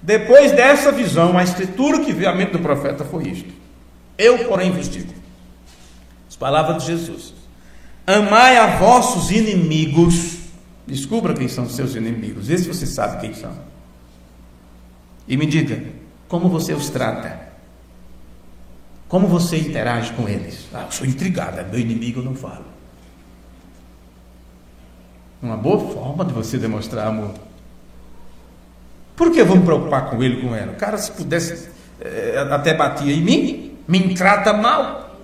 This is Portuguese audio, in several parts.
Depois dessa visão, a escritura que veio à mente do profeta foi isto: eu, porém, vos digo, as palavras de Jesus, amai a vossos inimigos. Descubra quem são os seus inimigos, vê se você sabe quem são, e me diga como você os trata, como você interage com eles. Eu sou intrigado, é meu inimigo, eu não falo. Uma boa forma de você demonstrar amor. Por que eu vou me preocupar com ele, com ela? O cara, se pudesse, até batia em mim, me trata mal.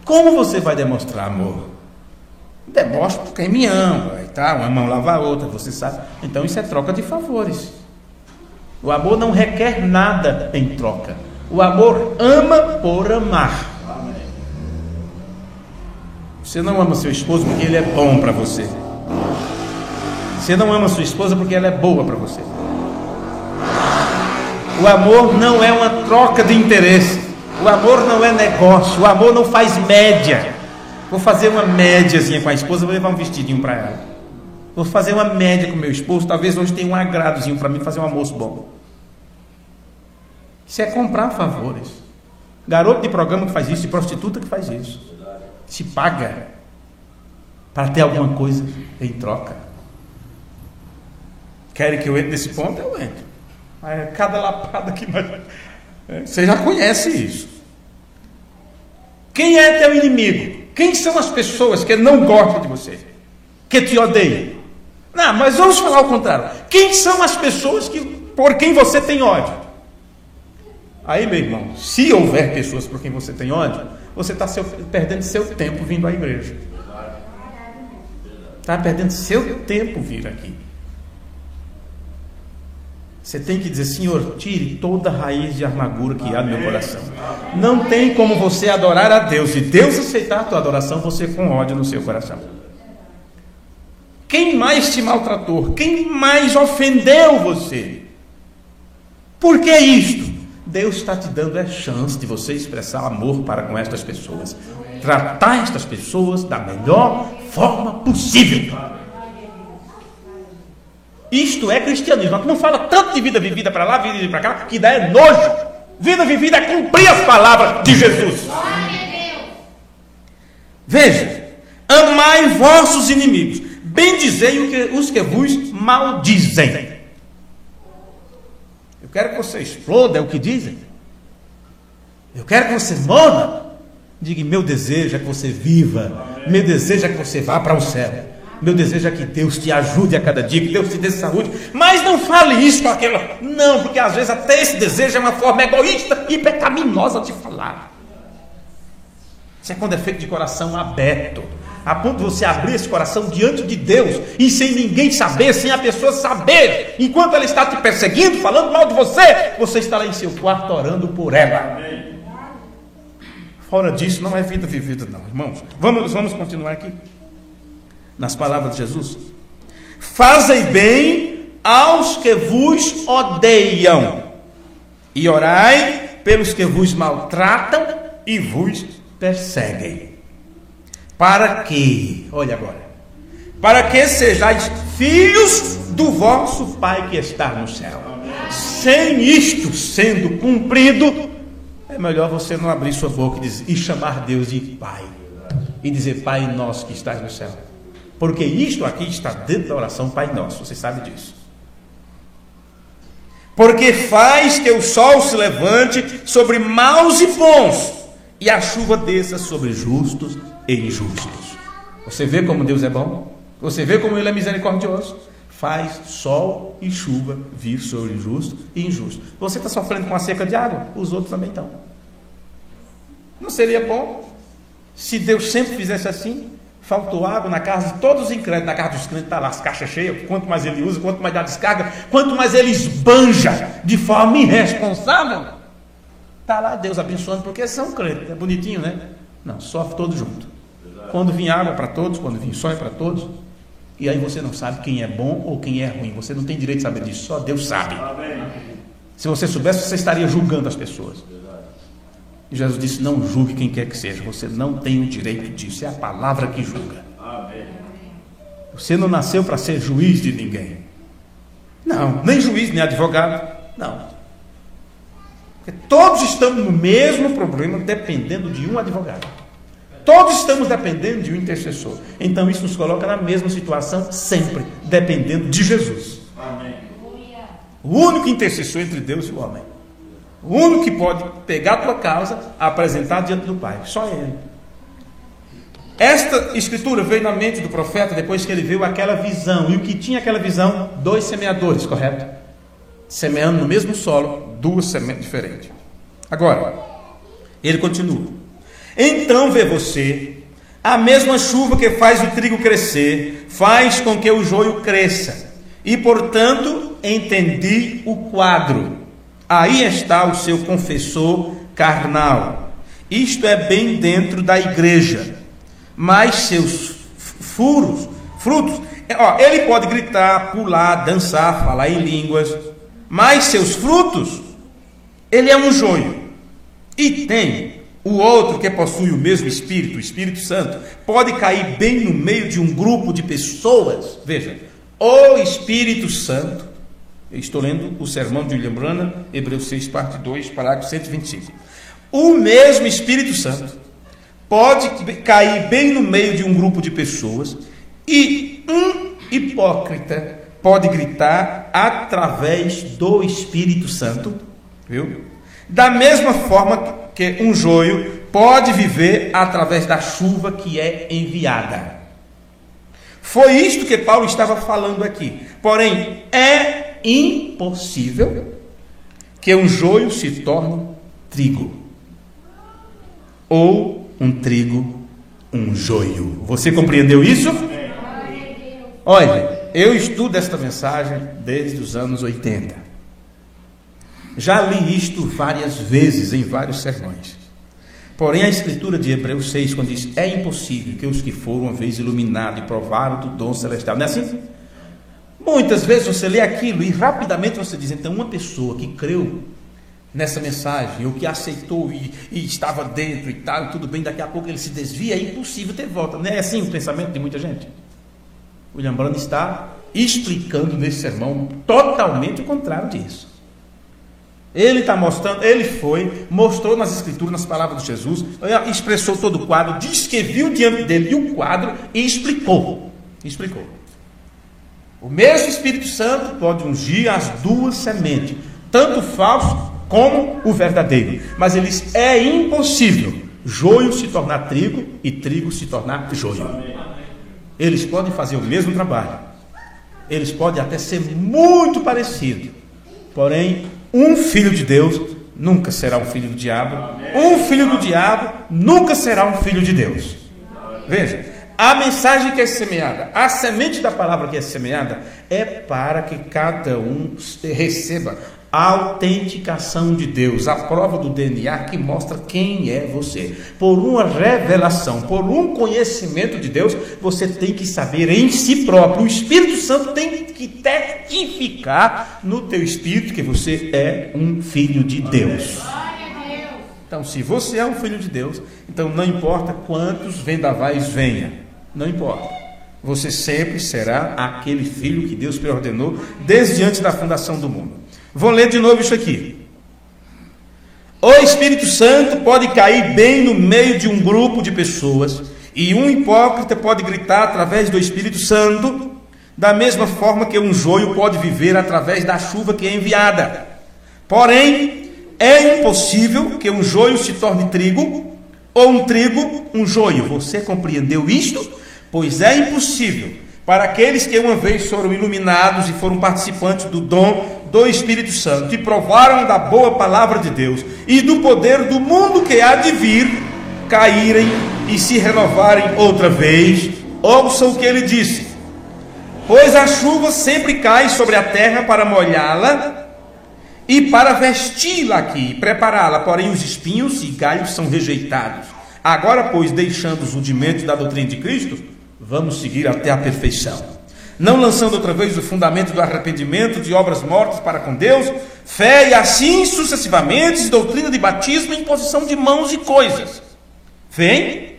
Como você vai demonstrar amor? Demonstra por quem me ama, e tá? Uma mão lava a outra, você sabe. Então isso é troca de favores. O amor não requer nada em troca. O amor ama por amar. Você não ama seu esposo porque ele é bom para você. Você não ama sua esposa porque ela é boa para você. O amor não é uma troca de interesse. O amor não é negócio. O amor não faz média. Vou fazer uma médiazinha com a esposa, vou levar um vestidinho para ela. Vou fazer uma média com meu esposo, talvez hoje tenha um agradozinho para mim, fazer um almoço bom. Isso é comprar favores. Garoto de programa que faz isso, e prostituta que faz isso. Se paga para ter alguma coisa em troca. Querem que eu entre nesse ponto? Eu entro. Cada lapada que nós... Você já conhece isso. Quem é teu inimigo? Quem são as pessoas que não gostam de você? Que te odeiam? Não, mas vamos falar o contrário. Quem são as pessoas por quem você tem ódio? Aí, meu irmão, se houver pessoas por quem você tem ódio, você está perdendo seu tempo vindo à igreja. Está perdendo seu tempo vir aqui. Você tem que dizer: Senhor, tire toda a raiz de amargura que há no meu coração. Não tem como você adorar a Deus e Deus aceitar a tua adoração, você com ódio no seu coração. Quem mais te maltratou? Quem mais ofendeu você? Por que isto? Deus está te dando a chance de você expressar amor para com estas pessoas. Tratar estas pessoas da melhor forma possível. Isto é cristianismo. Não fala tanto de vida vivida para lá, vida vivida para cá, que dá é nojo. Vida vivida é cumprir as palavras de Jesus. Veja: amai vossos inimigos, bendizei os que vos maldizem. Eu quero que você exploda, é o que dizem. Eu quero que você morra. Diga: meu desejo é que você viva. Meu desejo é que você vá para o céu. Meu desejo é que Deus te ajude a cada dia, que Deus te dê saúde. Mas não fale isso com aquela... Não, porque às vezes até esse desejo é uma forma egoísta e pecaminosa de falar. Isso é quando é feito de coração aberto, a ponto de você abrir esse coração diante de Deus, e sem ninguém saber, sem a pessoa saber, enquanto ela está te perseguindo, falando mal de você, você está lá em seu quarto orando por ela. Fora disso, não é vida vivida não, irmãos. Vamos continuar aqui. Nas palavras de Jesus: fazei bem aos que vos odeiam, e orai pelos que vos maltratam e vos perseguem. Para que, olha agora, para que sejais filhos do vosso Pai que está no céu. Sem isto sendo cumprido, é melhor você não abrir sua boca e chamar Deus de Pai, e dizer: Pai nosso que estás no céu. Porque isto aqui está dentro da oração Pai Nosso, você sabe disso. Porque faz que o sol se levante sobre maus e bons, e a chuva desça sobre justos e injustos. Você vê como Deus é bom? Você vê como Ele é misericordioso? Faz sol e chuva vir sobre justo e injusto. Você está sofrendo com a seca de água? Os outros também estão. Não seria bom se Deus sempre fizesse assim? Faltou água na casa de todos os incrédulos, na casa dos crentes está lá as caixas cheias. Quanto mais ele usa, quanto mais dá descarga, quanto mais ele esbanja de forma irresponsável, está lá Deus abençoando, porque são crentes. É bonitinho, né? Não, sofre todo junto. Quando vir água para todos, quando vir sol é para todos, e aí você não sabe quem é bom ou quem é ruim. Você não tem direito de saber disso, só Deus sabe. Se você soubesse, você estaria julgando as pessoas. E Jesus disse: não julgue quem quer que seja. Você não tem o direito disso. É a palavra que julga. Você não nasceu para ser juiz de ninguém. Não, nem juiz, nem advogado. Não. Porque todos estamos no mesmo problema, dependendo de um advogado. Todos estamos dependendo de um intercessor. Então isso nos coloca na mesma situação sempre, dependendo de Jesus. Amém. O único intercessor entre Deus e o homem. O único que pode pegar a tua causa, apresentar diante do Pai. Só Ele. Esta escritura veio na mente do profeta depois que ele viu aquela visão. E o que tinha aquela visão? 2 semeadores, correto? Semeando no mesmo solo, 2 sementes diferentes. Agora, ele continua. Então vê você, a mesma chuva que faz o trigo crescer, faz com que o joio cresça. E, portanto, entendi o quadro. Aí está o seu confessor carnal. Isto é bem dentro da igreja. Mas seus frutos, ele pode gritar, pular, dançar, falar em línguas, mas seus frutos, ele é um joio. E tem o outro que possui o mesmo Espírito, o Espírito Santo, pode cair bem no meio de um grupo de pessoas. Veja, o Espírito Santo, eu estou lendo o sermão de William Branham, Hebreus 6, parte 2, parágrafo 125. O mesmo Espírito Santo pode cair bem no meio de um grupo de pessoas e um hipócrita pode gritar através do Espírito Santo, viu? Da mesma forma que um joio pode viver através da chuva que é enviada. Foi isto que Paulo estava falando aqui. Porém, é impossível que um joio se torne trigo, ou um trigo, um joio. Você compreendeu isso? Olha, eu estudo esta mensagem desde os anos 80. Já li isto várias vezes em vários sermões. Porém, a escritura de Hebreus 6, quando diz, é impossível que os que foram uma vez iluminados e provaram do dom celestial, não é assim? Muitas vezes você lê aquilo e rapidamente você diz, então uma pessoa que creu nessa mensagem, ou que aceitou e estava dentro e tal, e tudo bem, daqui a pouco ele se desvia, é impossível ter volta. Não é assim o pensamento de muita gente? William Branham está explicando nesse sermão totalmente o contrário disso. Ele está mostrando, mostrou nas escrituras, nas palavras de Jesus, expressou todo o quadro, disse que viu diante dele o quadro e explicou. O mesmo Espírito Santo pode ungir as 2 sementes, tanto o falso como o verdadeiro. Mas ele diz, é impossível joio se tornar trigo e trigo se tornar joio. Eles podem fazer o mesmo trabalho. Eles podem até ser muito parecidos. Porém, um filho de Deus nunca será um filho do diabo. Um filho do diabo nunca será um filho de Deus. Veja, a mensagem que é semeada, a semente da palavra que é semeada, é para que cada um receba a autenticação de Deus, a prova do DNA que mostra quem é você. Por uma revelação, por um conhecimento de Deus, você tem que saber em si próprio. O Espírito Santo tem que testificar no teu espírito que você é um filho de Deus. Então, se você é um filho de Deus, então não importa quantos vendavais venham, não importa. Você sempre será aquele filho que Deus preordenou desde antes da fundação do mundo. Vou ler de novo isso aqui. O Espírito Santo pode cair bem no meio de um grupo de pessoas, e um hipócrita pode gritar através do Espírito Santo, da mesma forma que um joio pode viver através da chuva que é enviada. Porém, é impossível que um joio se torne trigo, ou um trigo, um joio. Você compreendeu isto? Pois é impossível para aqueles que uma vez foram iluminados e foram participantes do dom do Espírito Santo e provaram da boa palavra de Deus e do poder do mundo que há de vir, caírem e se renovarem outra vez. Ouçam o que ele disse: pois a chuva sempre cai sobre a terra para molhá-la e para vesti-la aqui, prepará-la, porém os espinhos e galhos são rejeitados. Agora, pois, deixando os rudimentos da doutrina de Cristo, vamos seguir até a perfeição, não lançando outra vez o fundamento do arrependimento, de obras mortas para com Deus, fé e assim sucessivamente, doutrina de batismo e imposição de mãos e coisas. Vem?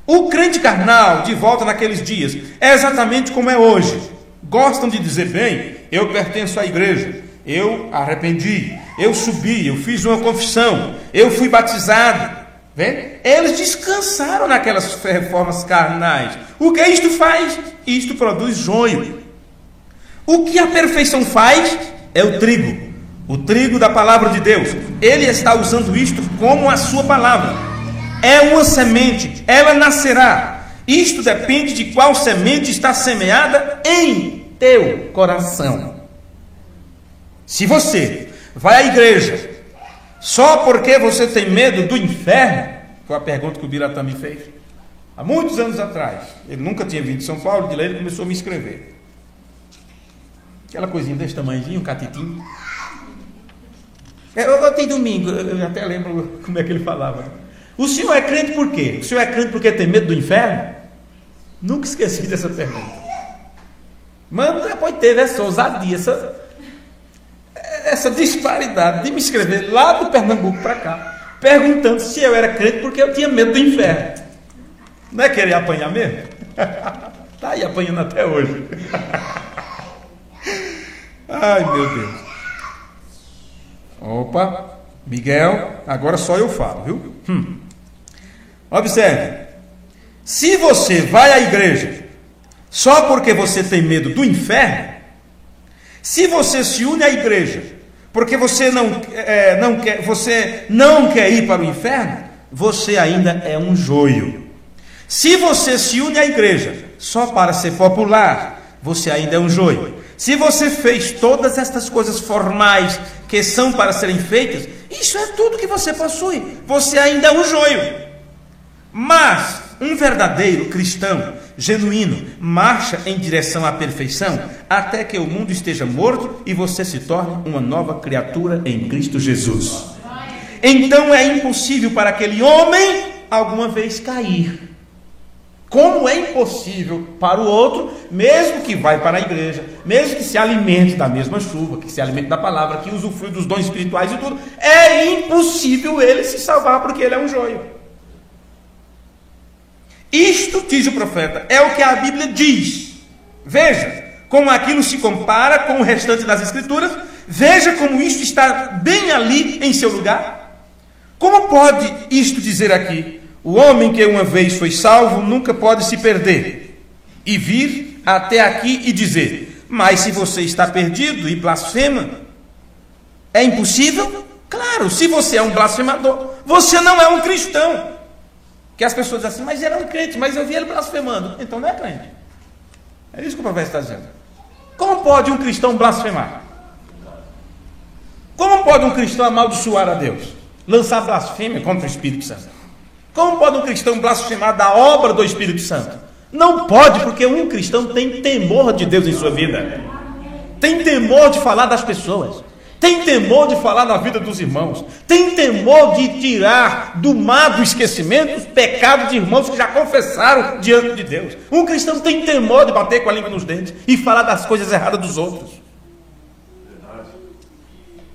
O crente carnal, de volta naqueles dias, é exatamente como é hoje. gostam de dizer, bem, eu pertenço à igreja, eu arrependi, eu subi, eu fiz uma confissão, eu fui batizado. Vê? Eles descansaram naquelas reformas carnais. O que isto faz? Isto produz joio. O que a perfeição faz é o trigo da palavra de Deus. Ele está usando isto como a sua palavra. É uma semente, ela nascerá. Isto depende de qual semente está semeada em teu coração. Se você vai à igreja só porque você tem medo do inferno, foi a pergunta que o Biratã me fez há muitos anos atrás. Ele nunca tinha vindo de São Paulo, de lá ele começou a me escrever. Aquela coisinha desse tamanhozinho, um catitinho. Eu tenho domingo, eu até lembro como é que ele falava. O senhor é crente por quê? O senhor é crente porque tem medo do inferno? Nunca esqueci dessa pergunta. Mas depois teve essa ousadia, essa disparidade de me escrever lá do Pernambuco para cá, perguntando se eu era crente porque eu tinha medo do inferno. Não é querer apanhar mesmo? Está aí apanhando até hoje. Ai, meu Deus. Opa, Miguel, agora só eu falo, viu? Observe. Se você vai à igreja só porque você tem medo do inferno, se você se une à igreja porque você não quer ir para o inferno, você ainda é um joio. Se você se une à igreja só para ser popular, você ainda é um joio. Se você fez todas estas coisas formais que são para serem feitas, isso é tudo que você possui, você ainda é um joio. Mas um verdadeiro cristão genuíno marcha em direção à perfeição até que o mundo esteja morto e você se torne uma nova criatura em Cristo Jesus. Então é impossível para aquele homem alguma vez cair. Como é impossível para o outro, mesmo que vai para a igreja, mesmo que se alimente da mesma chuva, que se alimente da palavra, que usufrui dos dons espirituais e tudo, é impossível ele se salvar porque ele é um joio. Isto, diz o profeta, é o que a Bíblia diz. Veja como aquilo se compara com o restante das Escrituras. Veja como isto está bem ali em seu lugar. Como pode isto dizer aqui? O homem que uma vez foi salvo nunca pode se perder e vir até aqui e dizer, mas se você está perdido e blasfema, é impossível? Claro, se você é um blasfemador, você não é um cristão. Que as pessoas dizem assim, mas ele é um crente, mas eu vi ele blasfemando. Então não é crente. É isso que o profeta está dizendo. Como pode um cristão blasfemar? Como pode um cristão amaldiçoar a Deus? Lançar blasfêmia contra o Espírito Santo? Como pode um cristão blasfemar da obra do Espírito Santo? Não pode, porque um cristão tem temor de Deus em sua vida. Tem temor de falar das pessoas. Tem temor de falar na vida dos irmãos. Tem temor de tirar do mar do esquecimento os pecados de irmãos que já confessaram diante de Deus. Um cristão tem temor de bater com a língua nos dentes e falar das coisas erradas dos outros.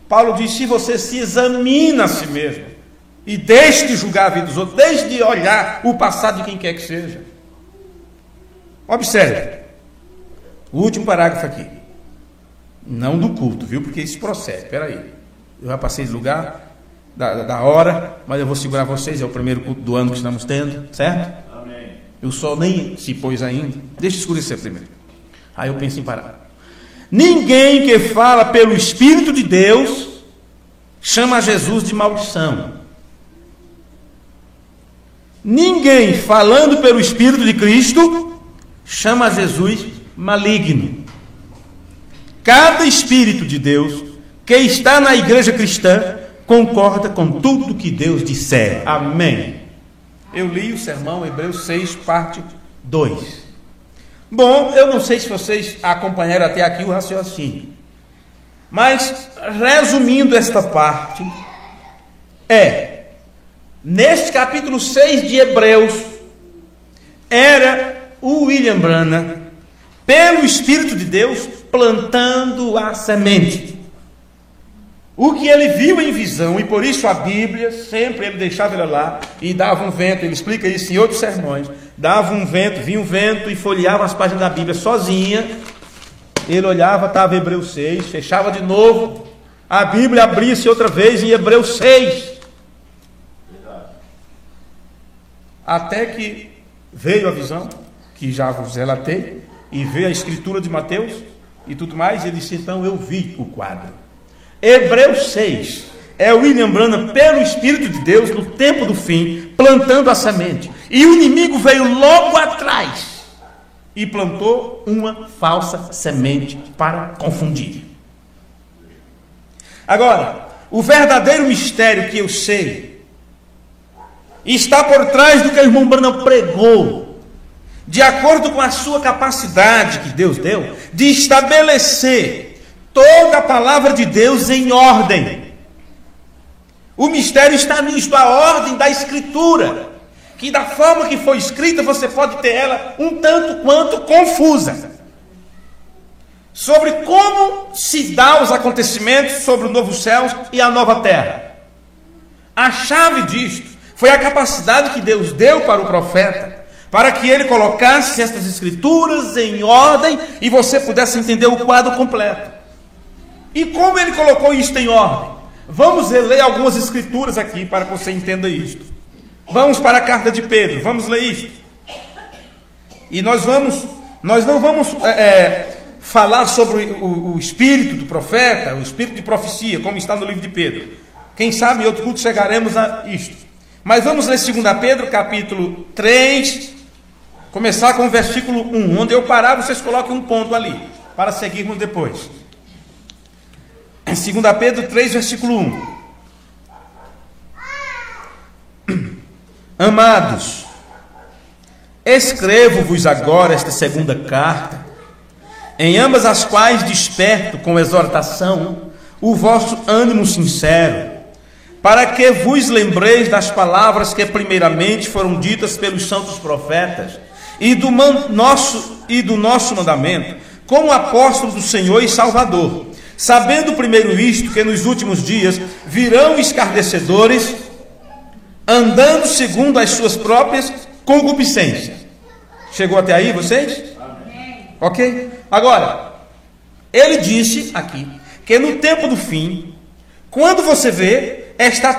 Paulo diz, se você se examina a si mesmo e deixe de julgar a vida dos outros, deixe de olhar o passado de quem quer que seja. Observe. O último parágrafo aqui. Não do culto, viu? Porque isso procede. Espera aí. Eu já passei de lugar, da hora, mas eu vou segurar vocês. É o primeiro culto do ano que estamos tendo, certo? Amém. O sol nem se pôs ainda. Deixa escurecer primeiro. Aí eu penso em parar. Ninguém que fala pelo Espírito de Deus chama Jesus de maldição. Ninguém falando pelo Espírito de Cristo chama Jesus maligno. Cada Espírito de Deus que está na igreja cristã concorda com tudo que Deus disser. Amém. Eu li o sermão Hebreus 6, parte 2. Bom, eu não sei se vocês acompanharam até aqui o raciocínio, mas resumindo esta parte, neste capítulo 6 de Hebreus, era o William Branham, pelo Espírito de Deus, plantando a semente. O que ele viu em visão, e por isso a Bíblia, sempre ele deixava ela lá, e dava um vento, ele explica isso em outros sermões, dava um vento, vinha um vento e folheava as páginas da Bíblia sozinha, Ele olhava, estava Hebreus 6, fechava de novo. A Bíblia abria-se outra vez em Hebreus 6. Até que veio a visão, que já vos relatei, e veio a escritura de Mateus e tudo mais, e ele disse, então eu vi o quadro. Hebreus 6 é o William Branham, pelo Espírito de Deus, no tempo do fim, plantando a semente. E o inimigo veio logo atrás e plantou uma falsa semente para confundir. Agora, o verdadeiro mistério que eu sei está por trás do que o irmão Branham pregou, de acordo com a sua capacidade que Deus deu, de estabelecer toda a palavra de Deus em ordem. O mistério está nisto, a ordem da Escritura, que da forma que foi escrita, você pode ter ela um tanto quanto confusa, sobre como se dá os acontecimentos sobre o novo céu e a nova terra. A chave disto foi a capacidade que Deus deu para o profeta, para que ele colocasse estas escrituras em ordem e você pudesse entender o quadro completo. E como ele colocou isto em ordem? Vamos ler algumas escrituras aqui para que você entenda isto. Vamos para a carta de Pedro, vamos ler isto. E nós não vamos falar sobre o espírito do profeta, o espírito de profecia, como está no livro de Pedro. Quem sabe em outro culto chegaremos a isto. Mas vamos ler 2 Pedro, capítulo 3, começar com o versículo 1. Onde eu parar, vocês coloquem um ponto ali, para seguirmos depois. 2 Pedro 3, versículo 1. Amados, escrevo-vos agora esta segunda carta, em ambas as quais desperto com exortação o vosso ânimo sincero, para que vos lembreis das palavras que primeiramente foram ditas pelos santos profetas e do nosso mandamento, como apóstolo do Senhor e Salvador, sabendo primeiro isto, que nos últimos dias virão escarnecedores, andando segundo as suas próprias concupiscências. Chegou até aí, vocês? Amém. Ok? Agora, ele disse aqui, que no tempo do fim, quando você vê esta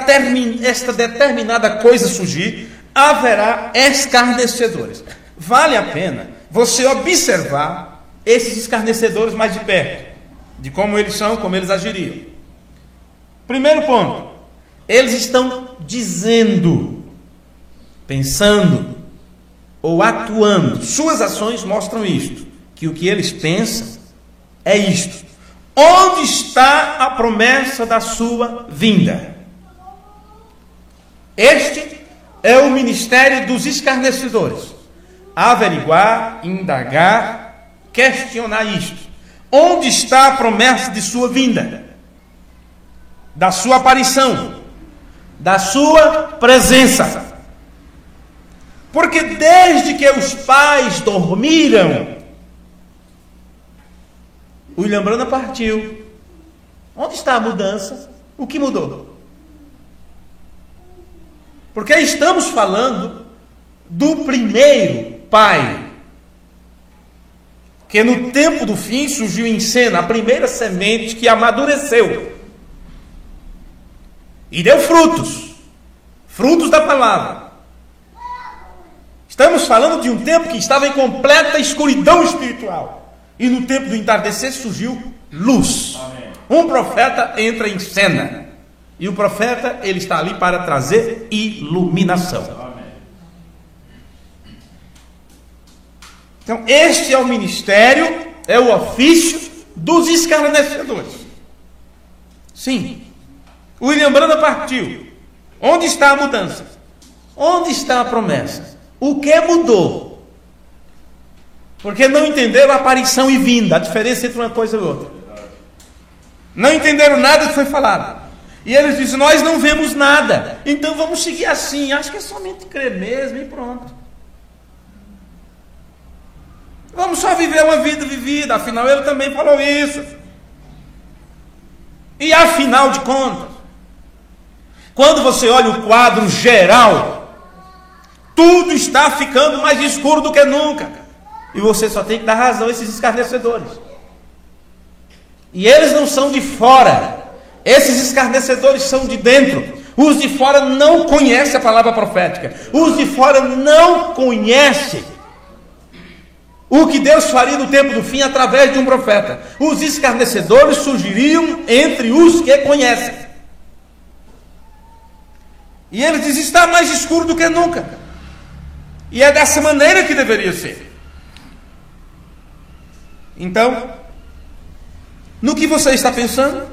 determinada coisa surgir, haverá escarnecedores. Vale a pena você observar esses escarnecedores mais de perto, de como eles são, como eles agiriam. Primeiro ponto, eles estão dizendo, pensando ou atuando. Suas ações mostram isto, que o que eles pensam é isto. Onde está a promessa da sua vinda? Este é o ministério dos escarnecedores. Averiguar, indagar, questionar isto. Onde está a promessa de sua vinda? Da sua aparição? Da sua presença? Porque desde que os pais dormiram, William Branham partiu. Onde está a mudança? O que mudou? Porque estamos falando do primeiro pai, que no tempo do fim surgiu em cena, a primeira semente que amadureceu e deu frutos, frutos da palavra. Estamos falando de um tempo que estava em completa escuridão espiritual, e no tempo do entardecer surgiu luz. Amém. Um profeta entra em cena, e o profeta, ele está ali para trazer iluminação. Amém. Então, este é o ministério, é o ofício dos escarnecedores. Sim, William Branham partiu. Onde está a mudança? Onde está a promessa? O que mudou? Porque não entenderam a aparição e vinda, a diferença entre uma coisa e outra. Não entenderam nada que foi falado. E eles dizem, nós não vemos nada, então vamos seguir assim, acho que é somente crer mesmo e pronto. Vamos só viver uma vida vivida, afinal ele também falou isso. E afinal de contas, quando você olha o quadro geral, tudo está ficando mais escuro do que nunca. E você só tem que dar razão a esses escarnecedores. E eles não são de fora. Esses escarnecedores são de dentro. Os de fora não conhecem a palavra profética. Os de fora não conhecem o que Deus faria no tempo do fim através de um profeta. Os escarnecedores surgiriam entre os que conhecem. E ele diz: está mais escuro do que nunca. E é dessa maneira que deveria ser. Então, no que você está pensando?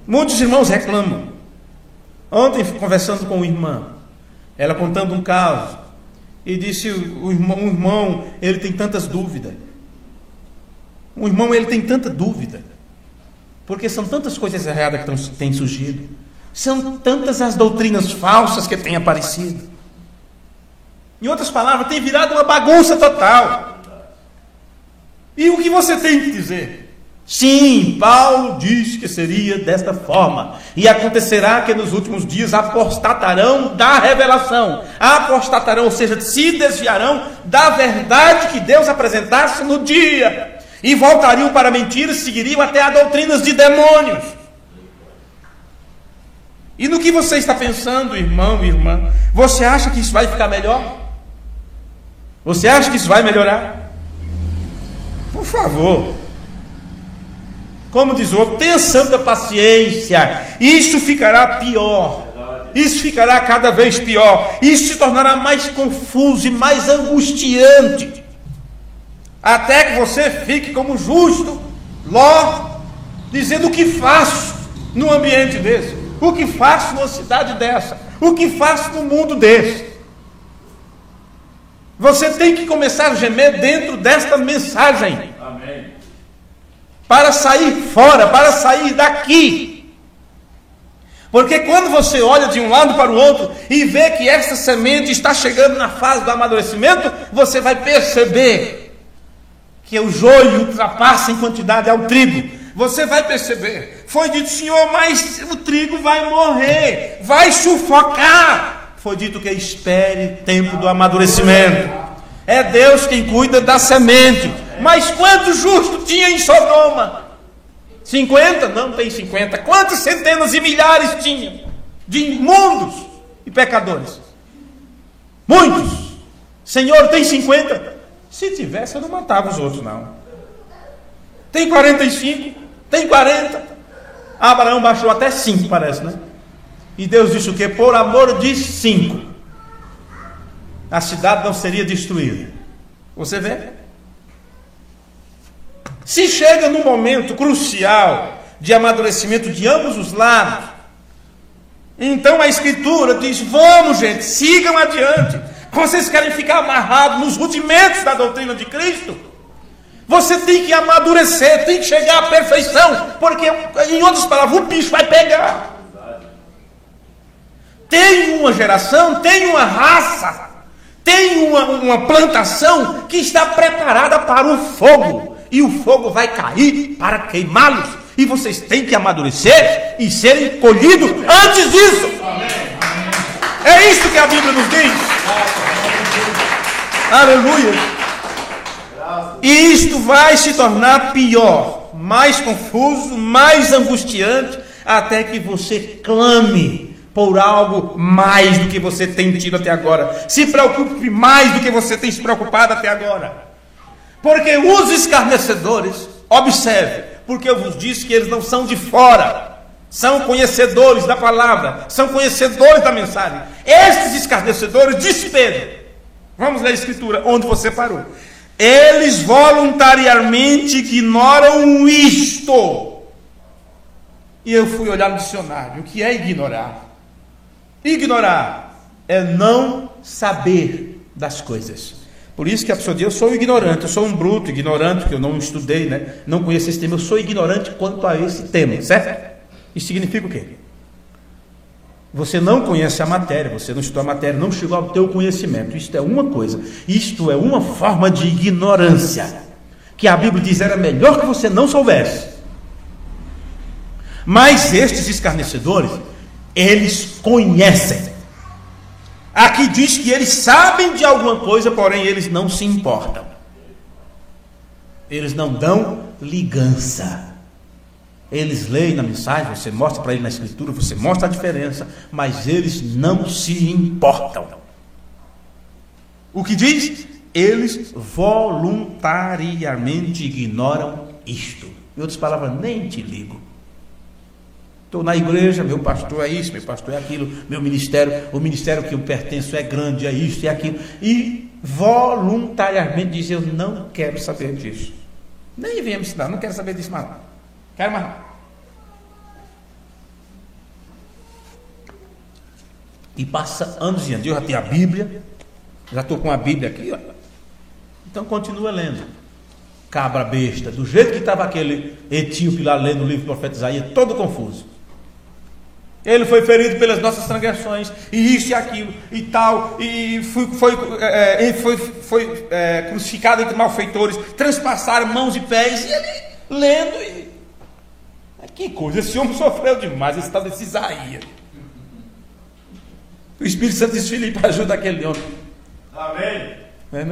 Muitos irmãos reclamam. Ontem, conversando com uma irmã, ela contando um caso, e disse: o irmão, ele tem tantas dúvidas. O irmão, ele tem tanta dúvida, porque são tantas coisas erradas que têm surgido, são tantas as doutrinas falsas que têm aparecido. Em outras palavras, tem virado uma bagunça total. E o que você tem que dizer? Sim, Paulo diz que seria desta forma. E acontecerá que nos últimos dias apostatarão da revelação. Apostatarão, ou seja, se desviarão da verdade que Deus apresentasse no dia. E voltariam para mentiras, seguiriam até a doutrinas de demônios. E no que você está pensando, irmão e irmã? Você acha que isso vai ficar melhor? Você acha que isso vai melhorar? Por favor. Como diz o outro, tenha santa paciência. Isso ficará pior. Isso ficará cada vez pior. Isso se tornará mais confuso e mais angustiante. Até que você fique como justo Ló, dizendo: o que faço num ambiente desse? O que faço numa cidade dessa? O que faço num mundo desse? Você tem que começar a gemer dentro desta mensagem. Amém. Para sair fora, para sair daqui. Porque quando você olha de um lado para o outro e vê que essa semente está chegando na fase do amadurecimento, você vai perceber que o joio ultrapassa em quantidade ao trigo. Você vai perceber. Foi dito: Senhor, mas o trigo vai morrer, vai sufocar. Foi dito que espere tempo do amadurecimento. É Deus quem cuida da semente. Mas quantos justos tinha em Sodoma? 50? Não tem 50. Quantas centenas e milhares tinha de imundos e pecadores? Muitos. Senhor, tem 50? Se tivesse, eu não matava os outros, não. Tem 45? Tem 40? Abraão baixou até 5, parece, né? E Deus disse o quê? Por amor de 5, a cidade não seria destruída. Você vê? Se chega num momento crucial de amadurecimento de ambos os lados, então a Escritura diz: vamos, gente, sigam adiante. Vocês querem ficar amarrados nos rudimentos da doutrina de Cristo? Você tem que amadurecer, tem que chegar à perfeição, porque, em outras palavras, o bicho vai pegar. Tem uma geração, tem uma raça, tem uma plantação que está preparada para o fogo. E o fogo vai cair para queimá-los. E vocês têm que amadurecer e serem colhidos antes disso. É isso que a Bíblia nos diz. Aleluia. E isto vai se tornar pior, mais confuso, mais angustiante, até que você clame por algo mais do que você tem tido até agora. Se preocupe mais do que você tem se preocupado até agora. Porque os escarnecedores, observe, porque eu vos disse que eles não são de fora, são conhecedores da palavra, são conhecedores da mensagem. Estes escarnecedores, disse Pedro, vamos ler a Escritura, onde você parou. Eles voluntariamente ignoram isto. E eu fui olhar no dicionário. O que é ignorar? Ignorar é não saber das coisas. Por isso que a pessoa diz: eu sou ignorante, eu sou um bruto, ignorante, porque eu não estudei, né? Não conheço esse tema, eu sou ignorante quanto a esse tema, certo? Isso significa o quê? Você não conhece a matéria, você não estudou a matéria, não chegou ao teu conhecimento. Isto é uma coisa, isto é uma forma de ignorância, que a Bíblia diz era melhor que você não soubesse. Mas estes escarnecedores, eles conhecem. Aqui diz que eles sabem de alguma coisa, porém eles não se importam. Eles não dão ligança. Eles leem na mensagem, você mostra para ele na escritura, você mostra a diferença, mas eles não se importam. O que diz? Eles voluntariamente ignoram isto. Em outras palavras, nem te ligo. Estou na igreja, meu pastor é isso, meu pastor é aquilo, meu ministério, o ministério que eu pertenço é grande, é isso e é aquilo. E voluntariamente diz, eu não quero saber disso. Nem venha me ensinar, não quero saber disso mais. Quero mais não. E passa anos e anos. Eu já tenho a Bíblia, já estou com a Bíblia aqui, ó. Então continua lendo. Cabra besta, do jeito que estava aquele etíope lá lendo o livro do profeta Isaías, todo confuso. Ele foi ferido pelas nossas transgressões, e isso e aquilo, e tal, e foi crucificado entre malfeitores, transpassaram mãos e pés, e ele lendo, e que coisa, esse homem sofreu demais, esse tal desse Isaías. O Espírito Santo diz, Filipe, ajuda aquele homem. Amém.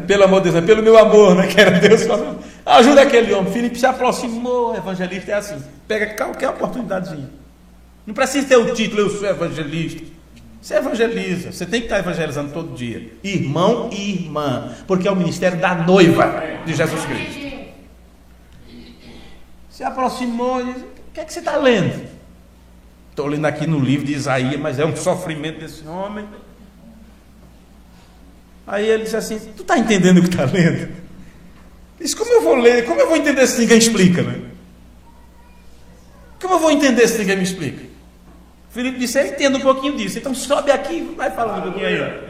Pelo amor de Deus, pelo meu amor, né, que era Deus falando. Ajuda aquele homem. Filipe se aproximou, evangelista é assim, pega qualquer oportunidadezinha. Não precisa ter o título, eu sou evangelista. Você evangeliza, você tem que estar evangelizando todo dia. Irmão e irmã, porque é o ministério da noiva de Jesus Cristo. Se aproximou e diz, o que é que você está lendo? Estou lendo aqui no livro de Isaías, mas é um sofrimento desse homem. Aí ele disse assim, tu está entendendo o que está lendo? Diz, como eu vou ler? Como eu vou entender se ninguém explica, né? Como eu vou entender se ninguém me explica? Filipe disse, eu entendo um pouquinho disso, então sobe aqui e vai falando um pouquinho aí.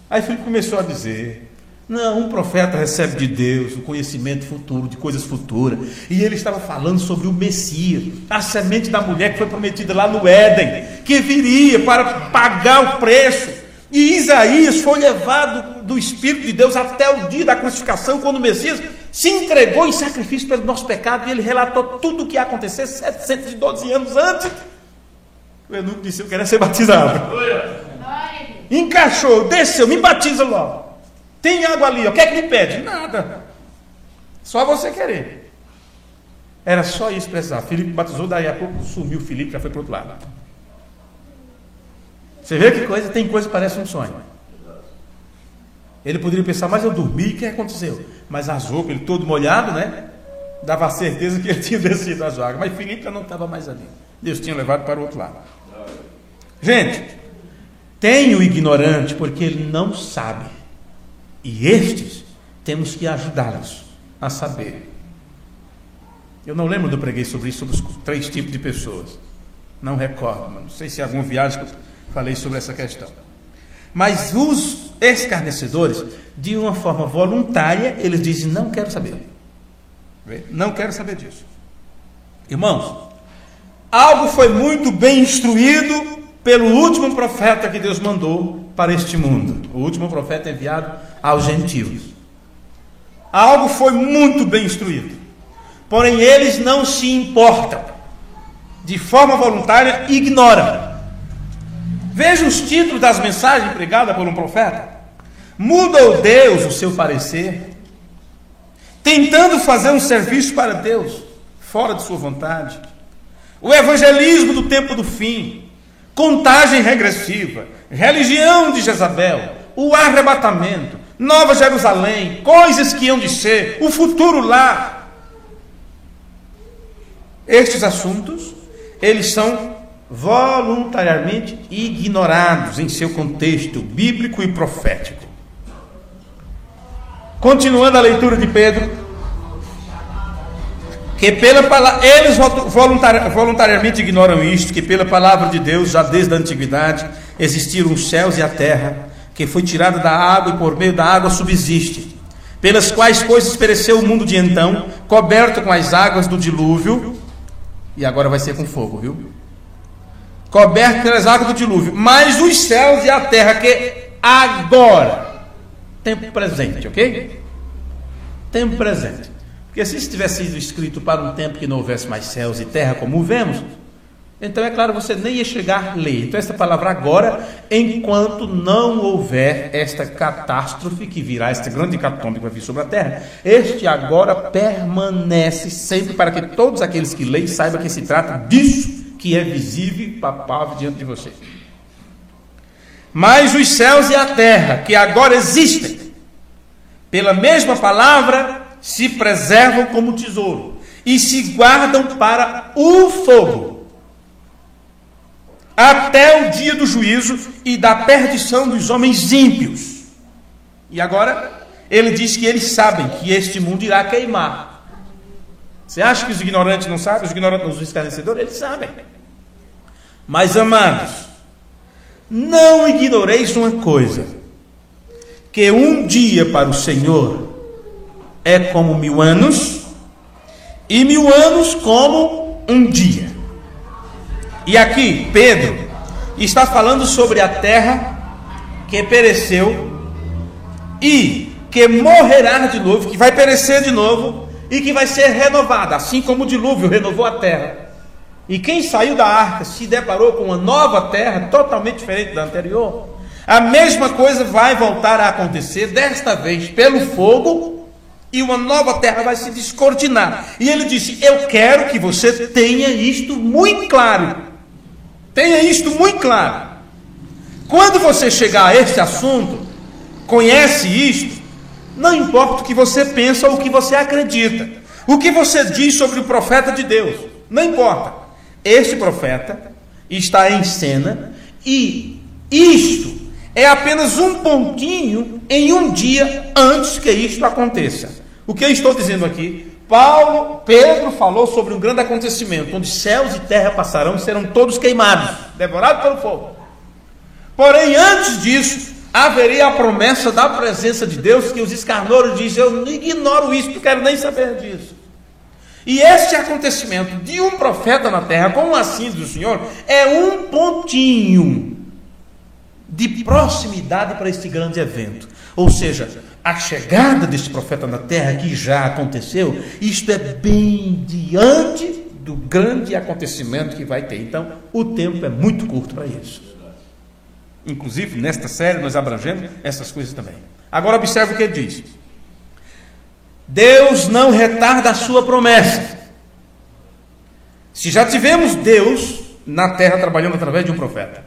Aí Filipe começou a dizer, não, um profeta recebe de Deus o conhecimento futuro, de coisas futuras, e ele estava falando sobre o Messias, a semente da mulher que foi prometida lá no Éden, que viria para pagar o preço. E Isaías foi levado do Espírito de Deus até o dia da crucificação, quando o Messias se entregou em sacrifício pelo nosso pecado, e ele relatou tudo o que ia acontecer 712 anos antes. O eunuco disse, eu quero ser batizado. Encaixou, desceu, me batiza logo. Tem água ali, o que é que me pede? Nada. Só você querer. Era só isso que precisava. Filipe batizou, daí a pouco sumiu Filipe, já foi para o outro lado. Você vê que coisa? Tem coisa que parece um sonho. Ele poderia pensar, mas eu dormi, o que aconteceu? Mas as roupas, ele todo molhado, né? Dava a certeza que ele tinha descido as águas. Mas Filipe já não estava mais ali. Deus tinha levado para o outro lado. Gente, tem o ignorante porque ele não sabe. E estes, temos que ajudá-los a saber. Eu não lembro de eu preguei sobre isso, sobre os 3 tipos de pessoas. Não recordo, não sei se em alguma viagem que eu falei sobre essa questão. Mas os escarnecedores, de uma forma voluntária, eles dizem, não quero saber. Não quero saber disso. Irmãos, algo foi muito bem instruído pelo último profeta que Deus mandou para este mundo. O último profeta enviado aos gentios. Algo foi muito bem instruído. Porém, eles não se importam. De forma voluntária, ignoram. Veja os títulos das mensagens pregadas por um profeta. Mudou Deus o seu parecer? Tentando fazer um serviço para Deus, fora de sua vontade. O evangelismo do tempo do fim. Contagem regressiva. Religião de Jezabel. O arrebatamento. Nova Jerusalém. Coisas que hão de ser. O futuro lá. Estes assuntos, eles são voluntariamente ignorados em seu contexto bíblico e profético. Continuando a leitura de Pedro, que eles voluntariamente ignoram isto, que pela palavra de Deus, já desde a antiguidade, existiram os céus e a terra, que foi tirada da água e por meio da água subsiste, pelas quais coisas pereceu o mundo de então, coberto com as águas do dilúvio, e agora vai ser com fogo, viu? Coberto pelas águas do dilúvio, mas os céus e a terra que agora, tempo presente, ok? Tempo presente. Porque se isso tivesse sido escrito para um tempo que não houvesse mais céus e terra como vemos, Então é claro, você nem ia chegar a ler. Então essa palavra agora, enquanto não houver esta catástrofe que virá, esta grande hecatombe que vai vir sobre a terra, este agora permanece sempre para que todos aqueles que leem saibam que se trata disso que é visível e palpável diante de vocês. Mas os céus e a terra, que agora existem, pela mesma palavra, se preservam como tesouro e se guardam para o fogo, até o dia do juízo e da perdição dos homens ímpios. E agora, ele diz que eles sabem que este mundo irá queimar. Você acha que os ignorantes não sabem? Os ignorantes, os escarnecedores, eles sabem. Mas, amados, não ignoreis uma coisa, que um dia para o Senhor é como 1000 anos, e 1000 anos como um dia. E aqui, Pedro está falando sobre a terra que pereceu e que morrerá de novo, que vai perecer de novo e que vai ser renovada, assim como o dilúvio renovou a terra. E quem saiu da arca se deparou com uma nova terra, totalmente diferente da anterior. A mesma coisa vai voltar a acontecer, desta vez pelo fogo, e uma nova terra vai se descortinar. E ele disse, eu quero que você tenha isto muito claro. Tenha isto muito claro. Quando você chegar a este assunto, conhece isto, não importa o que você pensa ou o que você acredita, o que você diz sobre o profeta de Deus, não importa. Este profeta está em cena e isto é apenas um pontinho em um dia antes que isto aconteça. O que eu estou dizendo aqui? Pedro falou sobre um grande acontecimento, onde céus e terra passarão e serão todos queimados, devorados pelo fogo. Porém, antes disso, haveria a promessa da presença de Deus, que os escarnouros dizem, eu ignoro isso, não quero nem saber disso. E este acontecimento de um profeta na terra, como assim do Senhor, é um pontinho de proximidade para este grande evento. Ou seja, a chegada deste profeta na terra, que já aconteceu, isto é bem diante do grande acontecimento que vai ter. Então, o tempo é muito curto para isso. Inclusive, nesta série, nós abrangemos essas coisas também. Agora, observe o que ele diz. Deus não retarda a sua promessa. Se já tivemos Deus na terra trabalhando através de um profeta,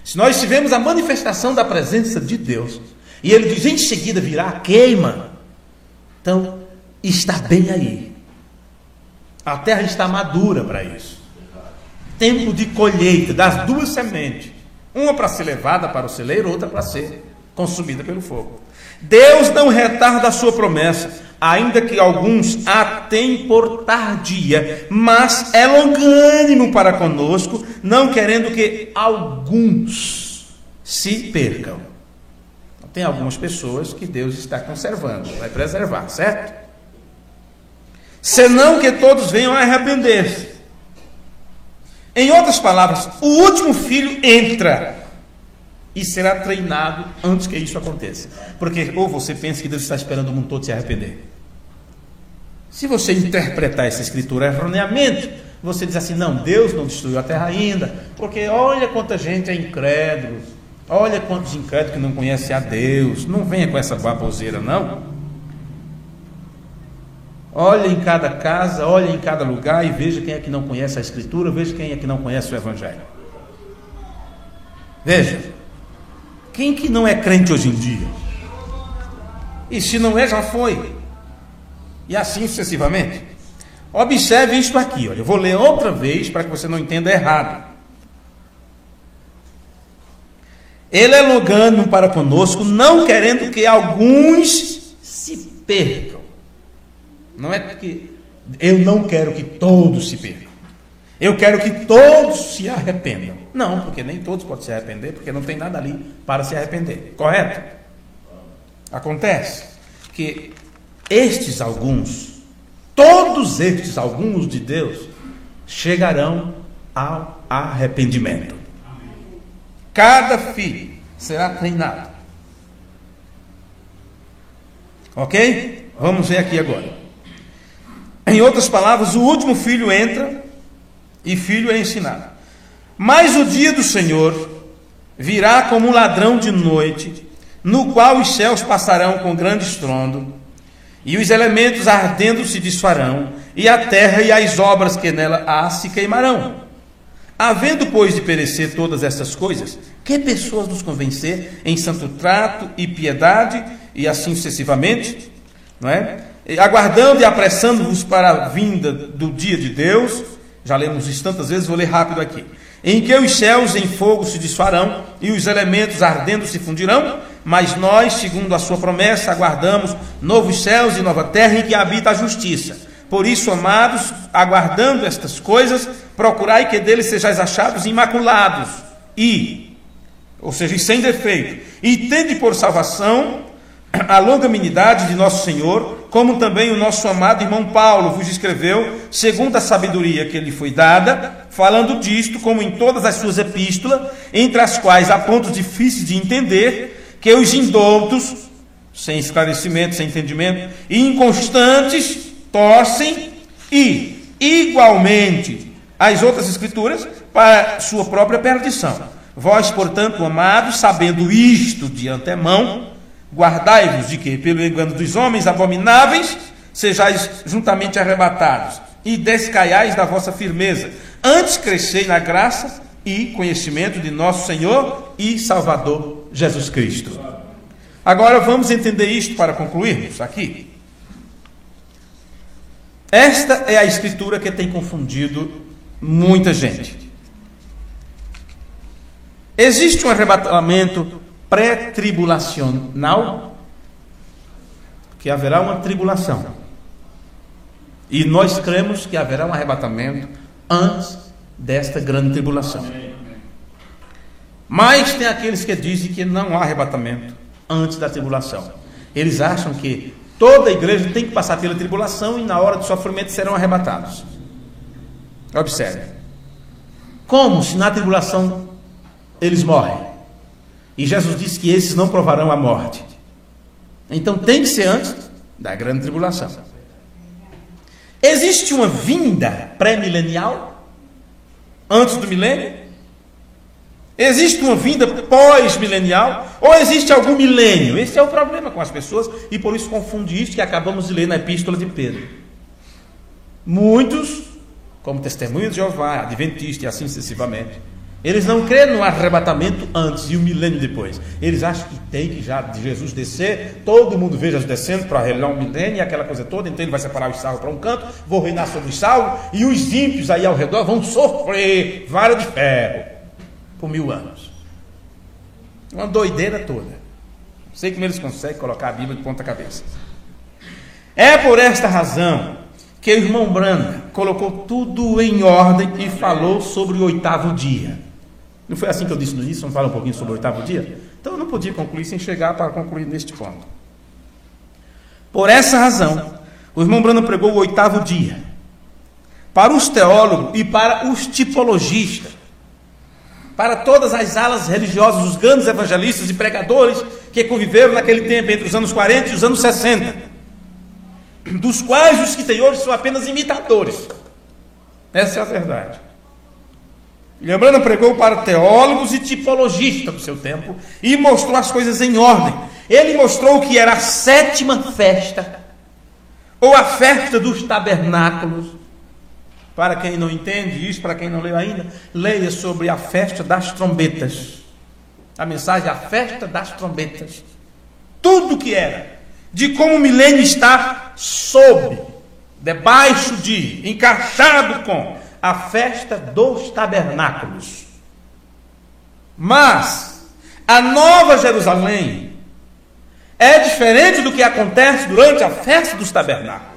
se nós tivemos a manifestação da presença de Deus, e ele diz, em seguida virá a queima, então está bem aí. A terra está madura para isso. Tempo de colheita das duas sementes, uma para ser levada para o celeiro, outra para ser consumida pelo fogo. Deus não retarda a sua promessa, ainda que alguns a tenham por tardia, mas é longânimo para conosco, não querendo que alguns se percam. Tem algumas pessoas que Deus está conservando, vai preservar, certo? Senão que todos venham a arrepender-se. Em outras palavras, o último filho entra e será treinado antes que isso aconteça. Porque ou você pensa que Deus está esperando o mundo todo se arrepender. Se você interpretar essa escritura erroneamente, você diz assim, não, Deus não destruiu a terra ainda, porque olha quanta gente é incrédulo, olha quantos incrédulos que não conhecem a Deus. Não venha com essa baboseira, não. Olha em cada casa, olha em cada lugar e veja quem é que não conhece a escritura, veja quem é que não conhece o evangelho. Veja, quem que não é crente hoje em dia? E se não é, já foi. E assim sucessivamente. Observe isto aqui, olha, eu vou ler outra vez para que você não entenda errado. Ele é longânimo para conosco, não querendo que alguns se percam. Não é porque eu não quero que todos se percam. Eu quero que todos se arrependam. Não, porque nem todos podem se arrepender, porque não tem nada ali para se arrepender. Correto? Acontece que estes alguns, todos estes alguns de Deus, chegarão ao arrependimento. Cada filho será treinado. Ok? Vamos ver aqui agora. Em outras palavras, o último filho entra e filho é ensinado. Mas o dia do Senhor virá como um ladrão de noite, no qual os céus passarão com grande estrondo, e os elementos ardendo se desfarão, e a terra e as obras que nela há se queimarão. Havendo, pois, de perecer todas estas coisas, que pessoas nos convencer em santo trato e piedade, e assim sucessivamente, não é? Aguardando e apressando-vos para a vinda do dia de Deus. Já lemos isso tantas vezes, vou ler rápido aqui. Em que os céus em fogo se desfarão, e os elementos ardendo se fundirão, mas nós, segundo a sua promessa, aguardamos novos céus e nova terra em que habita a justiça. Por isso, amados, aguardando estas coisas, procurai que deles sejais achados imaculados, ou seja, sem defeito, e tende por salvação a longanimidade de nosso Senhor, como também o nosso amado irmão Paulo vos escreveu, segundo a sabedoria que lhe foi dada, falando disto, como em todas as suas epístolas, entre as quais há pontos difíceis de entender, que os indoutos, sem esclarecimento, sem entendimento, e inconstantes, torcem, e, igualmente, as outras escrituras, para sua própria perdição. Vós, portanto, amados, sabendo isto de antemão, guardai-vos de que, pelo engano dos homens abomináveis, sejais juntamente arrebatados, e descaiais da vossa firmeza. Antes crescei na graça e conhecimento de nosso Senhor e Salvador Jesus Cristo. Agora vamos entender isto para concluirmos aqui. Esta é a escritura que tem confundido muita gente. Existe um arrebatamento pré-tribulacional, que haverá uma tribulação, e nós cremos que haverá um arrebatamento antes desta grande tribulação. Mas tem aqueles que dizem que não há arrebatamento antes da tribulação. Eles acham que toda a igreja tem que passar pela tribulação e na hora do sofrimento serão arrebatados. Observe. Como se na tribulação eles morrem? E Jesus disse que esses não provarão a morte. Então tem que ser antes da grande tribulação. Existe uma vinda pré-milenial? Antes do milênio? Existe uma vinda pós-milenial? Ou existe algum milênio? Esse é o problema com as pessoas, e por isso confunde isso que acabamos de ler na epístola de Pedro. Muitos, como Testemunha de Jeová, Adventista e assim sucessivamente, eles não creem no arrebatamento antes e o milênio depois. Eles acham que tem que já de Jesus descer, todo mundo veja Jesus descendo para reinar um milênio e aquela coisa toda, então ele vai separar os salvos para um canto, vou reinar sobre os salvos, e os ímpios aí ao redor vão sofrer vara de ferro por 1000 anos. Uma doideira toda. Não sei como eles conseguem colocar a Bíblia de ponta cabeça. É por esta razão que o irmão Branham colocou tudo em ordem e falou sobre o 8º dia. Não foi assim que eu disse no início? Vamos falar um pouquinho sobre o 8º dia? Então eu não podia concluir sem chegar para concluir neste ponto. Por essa razão, o irmão Branham pregou o 8º dia. Para os teólogos e para os tipologistas, para todas as alas religiosas, os grandes evangelistas e pregadores que conviveram naquele tempo, entre os anos 40 e os anos 60, dos quais os que têm hoje são apenas imitadores. Essa é a verdade. Lembrando, pregou para teólogos e tipologistas do seu tempo e mostrou as coisas em ordem. Ele mostrou que era a 7ª festa, ou a festa dos tabernáculos. Para quem não entende isso, para quem não leu ainda, leia sobre a festa das trombetas. A mensagem, a festa das trombetas. Tudo que era, de como o milênio está sob, debaixo de, encaixado com a festa dos tabernáculos. Mas a Nova Jerusalém é diferente do que acontece durante a festa dos tabernáculos.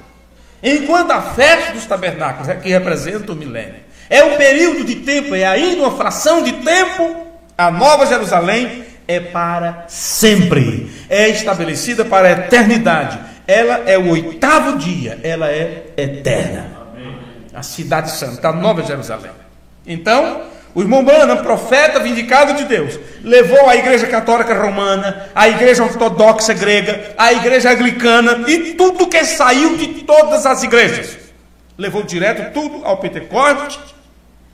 Enquanto a festa dos tabernáculos é que representa o milênio, é um período de tempo, é ainda uma fração de tempo, a Nova Jerusalém é para sempre, é estabelecida para a eternidade. Ela é o 8º dia, ela é eterna. A cidade santa, a Nova Jerusalém. Então, o irmão Branham, profeta vindicado de Deus, levou a igreja católica romana, a igreja ortodoxa grega, a igreja anglicana e tudo que saiu de todas as igrejas. Levou direto tudo ao Pentecoste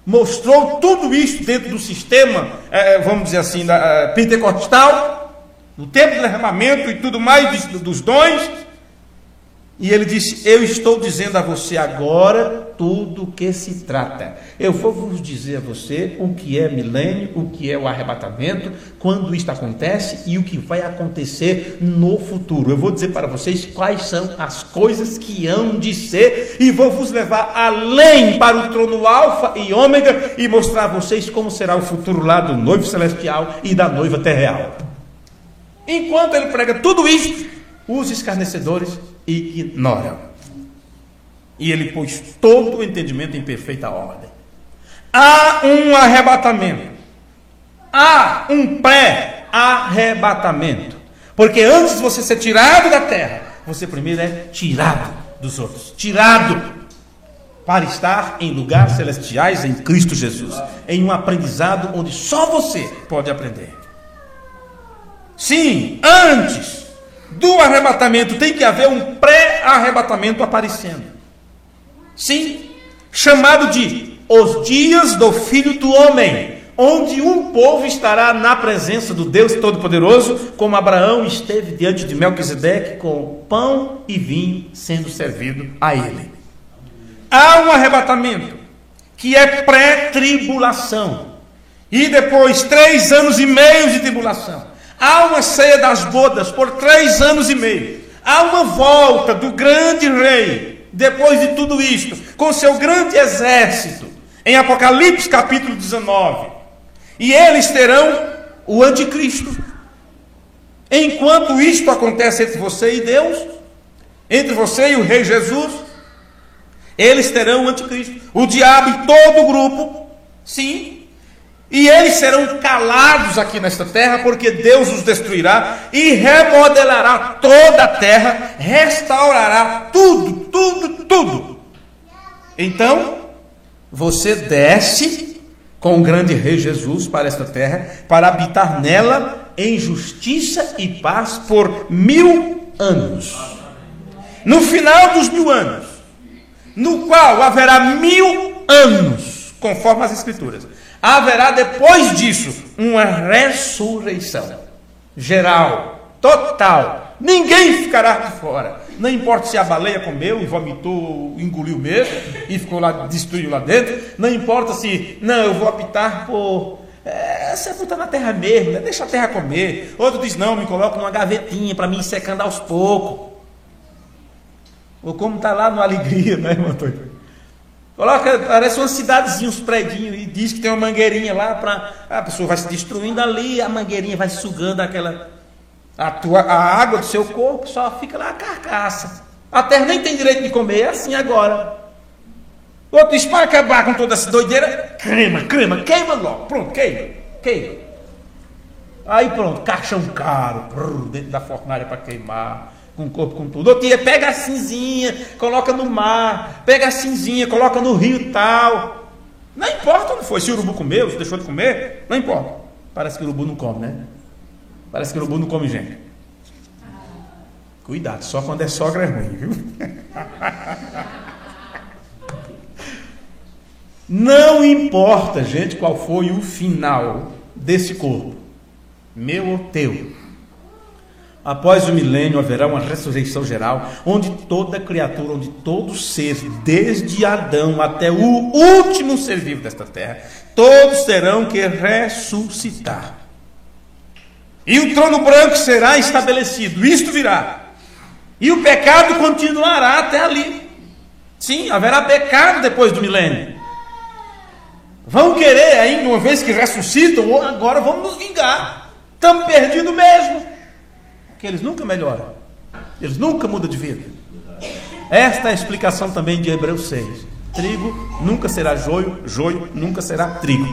mostrou tudo isso dentro do sistema, vamos dizer assim, pentecostal, no tempo do derramamento e tudo mais, dos dons. E ele disse: eu estou dizendo a você agora tudo o que se trata. Eu vou vos dizer a você o que é milênio, o que é o arrebatamento, quando isto acontece e o que vai acontecer no futuro. Eu vou dizer para vocês quais são as coisas que hão de ser e vou vos levar além para o trono alfa e ômega e mostrar a vocês como será o futuro lá do noivo celestial e da noiva terreal. Enquanto ele prega tudo isso, os escarnecedores ignoram. E ele pôs todo o entendimento em perfeita ordem. Há um arrebatamento. Há um pré-arrebatamento. Porque antes de você ser tirado da terra, você primeiro é tirado dos outros. Tirado para estar em lugares celestiais em Cristo Jesus. Em um aprendizado onde só você pode aprender. Sim, antes do arrebatamento tem que haver um pré-arrebatamento aparecendo. Sim, chamado de os dias do Filho do Homem, onde um povo estará na presença do Deus Todo-Poderoso, como Abraão esteve diante de Melquisedeque com pão e vinho sendo servido a ele. Há um arrebatamento que é pré-tribulação e depois 3 anos e meio de tribulação. Há uma ceia das bodas por 3 anos e meio. Há uma volta do grande rei, depois de tudo isto, com seu grande exército, em Apocalipse capítulo 19. E eles terão o anticristo. Enquanto isto acontece entre você e Deus, entre você e o rei Jesus, eles terão o anticristo. O diabo e todo o grupo, sim. E eles serão calados aqui nesta terra, porque Deus os destruirá e remodelará toda a terra, restaurará tudo. Então, você desce com o grande rei Jesus para esta terra, para habitar nela em justiça e paz por 1000 anos. No final dos 1000 anos, no qual haverá 1000 anos, conforme as Escrituras, haverá depois disso uma ressurreição geral, total. Ninguém ficará de fora. Não importa se a baleia comeu e vomitou, engoliu mesmo e ficou lá, destruiu lá dentro. Não importa se, não, eu vou optar por sepultar na terra mesmo, né? Deixa a terra comer. Outro diz, não, me coloca numa gavetinha para mim ir secando aos poucos. Ou como está lá no Alegria, né, irmão Antônio? Coloca, parece uma cidadezinha, uns predinhos, e diz que tem uma mangueirinha lá para a pessoa vai se destruindo ali, a mangueirinha vai sugando a água do seu corpo, só fica lá a carcaça. A terra nem tem direito de comer, é assim agora. Outro diz, para acabar com toda essa doideira, queima logo, pronto, queima. Aí pronto, caixão caro, dentro da fornalha para queimar. Com o corpo, com tudo. Outro dia, pega a cinzinha, coloca no mar, pega a cinzinha, coloca no rio e tal. Não importa onde foi, se o urubu comeu, se deixou de comer, não importa. Parece que o urubu não come, né? Parece que o urubu não come gente. Cuidado, só quando é sogra é ruim, viu? Não importa, gente, qual foi o final desse corpo, meu ou teu. Após o milênio haverá uma ressurreição geral, onde toda criatura, onde todo ser, desde Adão até o último ser vivo desta terra, todos terão que ressuscitar. E o trono branco será estabelecido, isto virá. E o pecado continuará até ali. Sim, haverá pecado depois do milênio. Vão querer ainda, uma vez que ressuscitam, agora vamos nos vingar. Estamos perdidos mesmo. Que eles nunca melhoram, eles nunca mudam de vida. Esta é a explicação também de Hebreus 6. Trigo nunca será joio, joio nunca será trigo.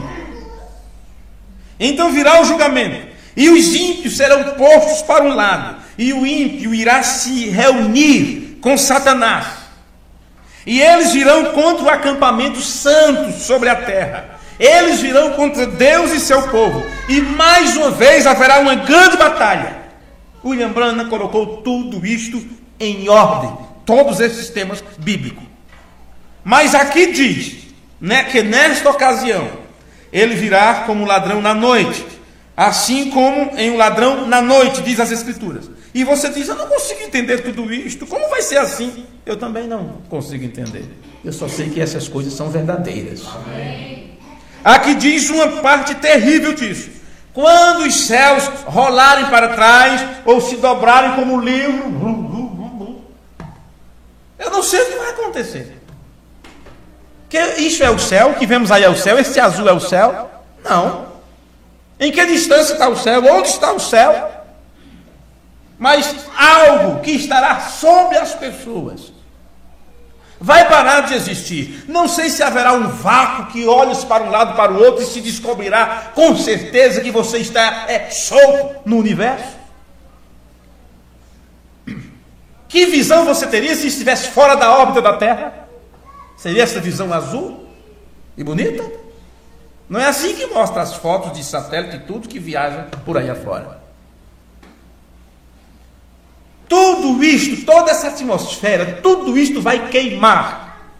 Então virá o julgamento, e os ímpios serão postos para um lado, e o ímpio irá se reunir com Satanás, e eles virão contra o acampamento santo sobre a terra. Eles virão contra Deus e seu povo, e mais uma vez haverá uma grande batalha. William Branham colocou tudo isto em ordem, todos esses temas bíblicos. Mas aqui diz né, que nesta ocasião ele virá como ladrão na noite, assim como em um ladrão na noite, diz as Escrituras. E você diz, eu não consigo entender tudo isto, como vai ser assim? Eu também não consigo entender, eu só sei que essas coisas são verdadeiras. Amém. Aqui diz uma parte terrível disso: quando os céus rolarem para trás, ou se dobrarem como um livro, eu não sei o que vai acontecer. Que isso é o céu, que vemos aí é o céu, esse azul é o céu? Não. Em que distância está o céu? Onde está o céu? Mas algo que estará sobre as pessoas vai parar de existir. Não sei se haverá um vácuo que olhe para um lado para o outro e se descobrirá com certeza que você está solto no universo. Que visão você teria se estivesse fora da órbita da Terra? Seria essa visão azul e bonita? Não é assim que mostra as fotos de satélite e tudo que viaja por aí afora. Tudo isto, toda essa atmosfera, tudo isto vai queimar.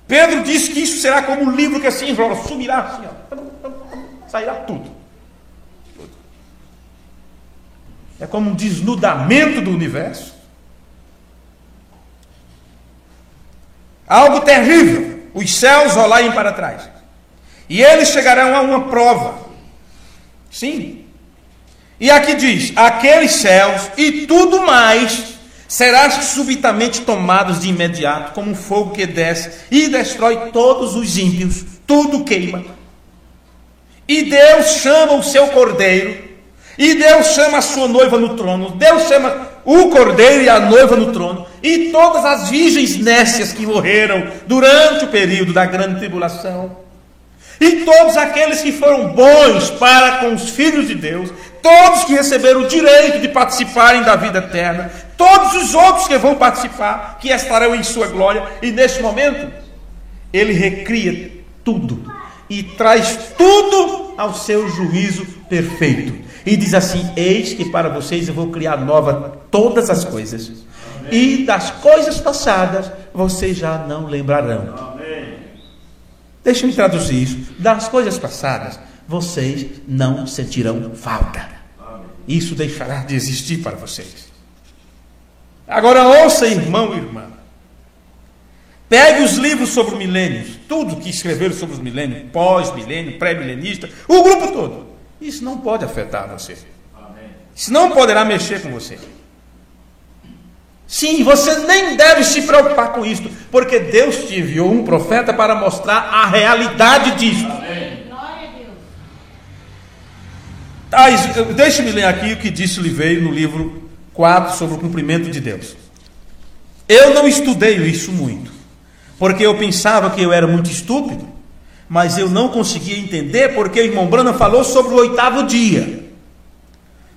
Pedro disse que isso será como um livro que assim enrola, sumirá assim, ó, sairá tudo. É como um desnudamento do universo. Algo terrível, os céus rolarem para trás. E eles chegarão a uma prova. Sim. E aqui diz, aqueles céus e tudo mais será subitamente tomados de imediato, como um fogo que desce e destrói todos os ímpios, tudo queima. E Deus chama o seu cordeiro, e Deus chama a sua noiva no trono, Deus chama o cordeiro e a noiva no trono, e todas as virgens nécias que morreram durante o período da grande tribulação, e todos aqueles que foram bons para com os filhos de Deus, todos que receberam o direito de participarem da vida eterna, todos os outros que vão participar, que estarão em sua glória, e neste momento, ele recria tudo, e traz tudo ao seu juízo perfeito, e diz assim, eis que para vocês eu vou criar nova todas as coisas, e das coisas passadas, vocês já não lembrarão. Deixa-me traduzir isso. Das coisas passadas, vocês não sentirão falta. Isso deixará de existir para vocês. Agora ouça, irmão e irmã. Pegue os livros sobre os milênios, tudo que escreveram sobre os milênios, pós-milênio, pré-milenista, o grupo todo. Isso não pode afetar você. Isso não poderá mexer com você. Sim, você nem deve se preocupar com isso, porque Deus te enviou um profeta para mostrar a realidade disso. Deixe-me ler aqui o que disse Oliveira no livro 4 sobre o cumprimento de Deus. Eu não estudei isso muito, porque eu pensava que eu era muito estúpido, mas eu não conseguia entender porque o irmão Branham falou sobre o 8º dia.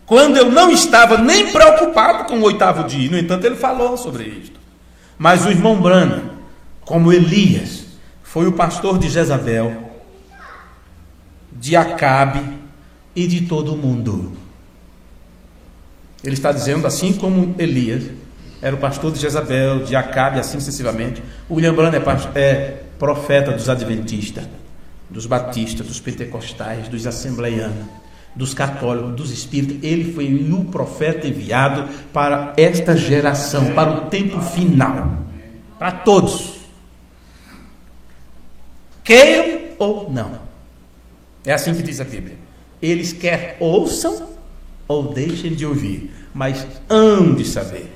Quando eu não estava nem preocupado com o 8º dia, no entanto ele falou sobre isso. Mas o irmão Branham, como Elias, foi o pastor de Jezabel, de Acabe e de todo mundo. Ele está dizendo, assim como Elias era o pastor de Jezabel, de Acabe, assim sucessivamente, o William Branham é profeta dos adventistas, dos batistas, dos pentecostais, dos assembleianos, dos católicos, dos espíritas. Ele foi o profeta enviado para esta geração, para o tempo final, para todos, queiram ou não. É assim que diz a Bíblia. Eles quer ouçam ou deixem de ouvir, mas hão de saber,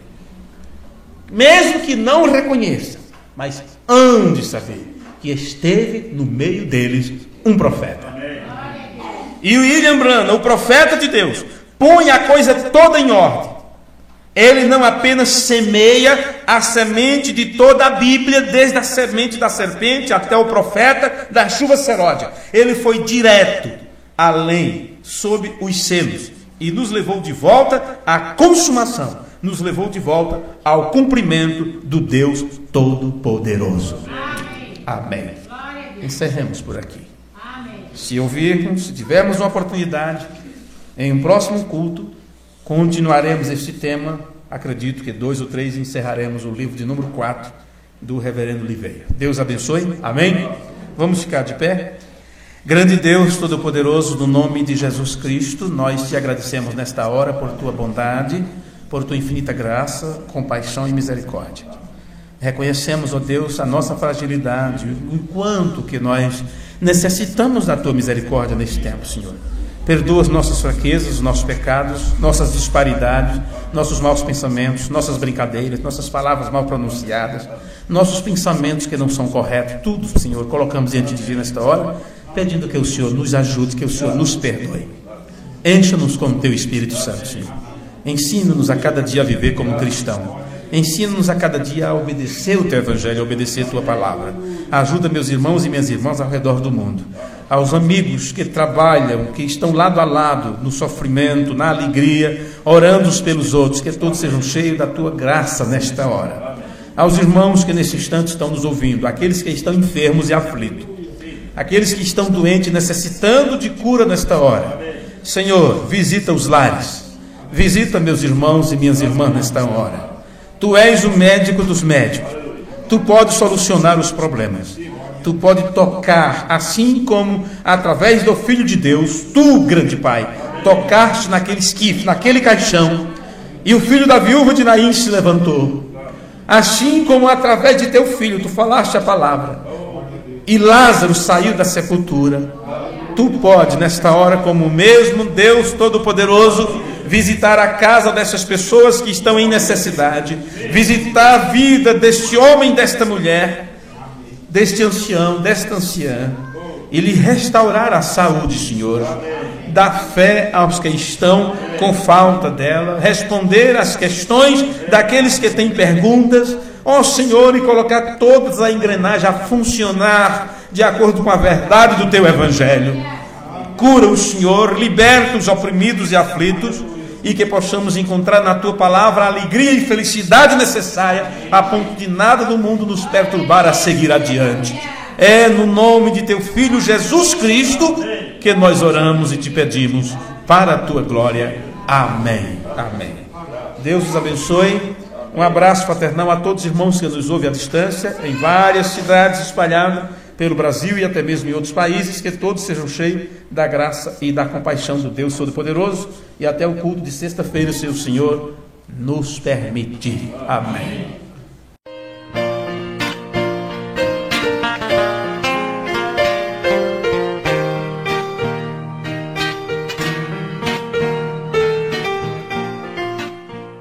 mesmo que não reconheçam, mas hão de saber que esteve no meio deles um profeta. E o William Branham, o profeta de Deus, põe a coisa toda em ordem. Ele não apenas semeia a semente de toda a Bíblia, desde a semente da serpente até o profeta da chuva seródia. Ele foi direto, além, sob os selos, e nos levou de volta à consumação, nos levou de volta ao cumprimento do Deus Todo-Poderoso. Amém. Encerremos por aqui. Se ouvirmos, se tivermos uma oportunidade, em um próximo culto, continuaremos este tema. Acredito que 2 ou 3 encerraremos o livro de número 4 do reverendo Liveira. Deus abençoe. Amém? Vamos ficar de pé. Grande Deus Todo-Poderoso, no nome de Jesus Cristo, nós te agradecemos nesta hora por tua bondade, por tua infinita graça, compaixão e misericórdia. Reconhecemos, ó Deus, a nossa fragilidade, o quanto que nós necessitamos da tua misericórdia neste tempo, Senhor. Perdoa as nossas fraquezas, os nossos pecados, nossas disparidades, nossos maus pensamentos, nossas brincadeiras, nossas palavras mal pronunciadas, nossos pensamentos que não são corretos. Tudo, Senhor, colocamos diante de ti nesta hora, pedindo que o Senhor nos ajude, que o Senhor nos perdoe. Encha-nos com o teu Espírito Santo, Senhor. Ensina-nos a cada dia a viver como cristão. Ensina-nos a cada dia a obedecer o teu evangelho, a obedecer a tua palavra. Ajuda meus irmãos e minhas irmãs ao redor do mundo. Aos amigos que trabalham, que estão lado a lado, no sofrimento, na alegria, orando uns pelos outros, que todos sejam cheios da tua graça nesta hora. Aos irmãos que nesse instante estão nos ouvindo, aqueles que estão enfermos e aflitos, aqueles que estão doentes, necessitando de cura nesta hora. Senhor, visita os lares, visita meus irmãos e minhas irmãs nesta hora. Tu és o médico dos médicos, tu podes solucionar os problemas, tu podes tocar, assim como através do Filho de Deus, tu, grande Pai, tocaste naquele esquife, naquele caixão, e o filho da viúva de Naim se levantou. Assim como através de teu filho tu falaste a palavra, e Lázaro saiu da sepultura, tu pode nesta hora, como o mesmo Deus Todo-Poderoso, visitar a casa dessas pessoas que estão em necessidade, visitar a vida deste homem, desta mulher, deste ancião, desta anciã, e lhe restaurar a saúde, Senhor. Dá fé aos que estão com falta dela, responder às questões daqueles que têm perguntas, ó Senhor, e colocar todas a engrenagem a funcionar de acordo com a verdade do teu evangelho. Cura o Senhor, liberta os oprimidos e aflitos, e que possamos encontrar na tua palavra a alegria e felicidade necessária, a ponto de nada do mundo nos perturbar a seguir adiante. É no nome de teu Filho Jesus Cristo que nós oramos e te pedimos para a tua glória. Amém. Amém. Deus os abençoe. Um abraço fraternal a todos os irmãos que nos ouvem à distância, em várias cidades espalhadas pelo Brasil e até mesmo em outros países, que todos sejam cheios da graça e da compaixão do Deus Todo-Poderoso, e até o culto de sexta-feira, se o Senhor nos permitir. Amém.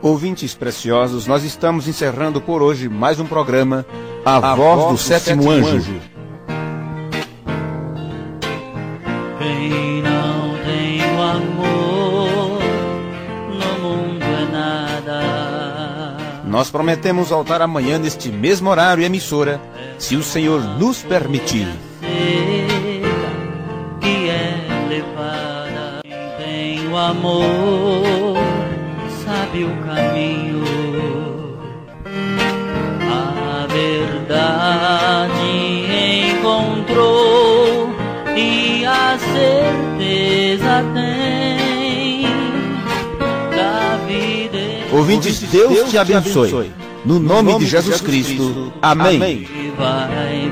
Ouvintes preciosos, nós estamos encerrando por hoje mais um programa, A Voz do Sétimo Anjo. Quem não tem o amor no mundo é nada. Nós prometemos voltar amanhã neste mesmo horário e emissora, se o Senhor nos permitir. Que é levada. Quem tem o amor sabe o caminho. A verdade encontrou e a certeza tem da vida. Ouvintes, Deus te abençoe. No nome de Jesus Cristo. Amém. Vai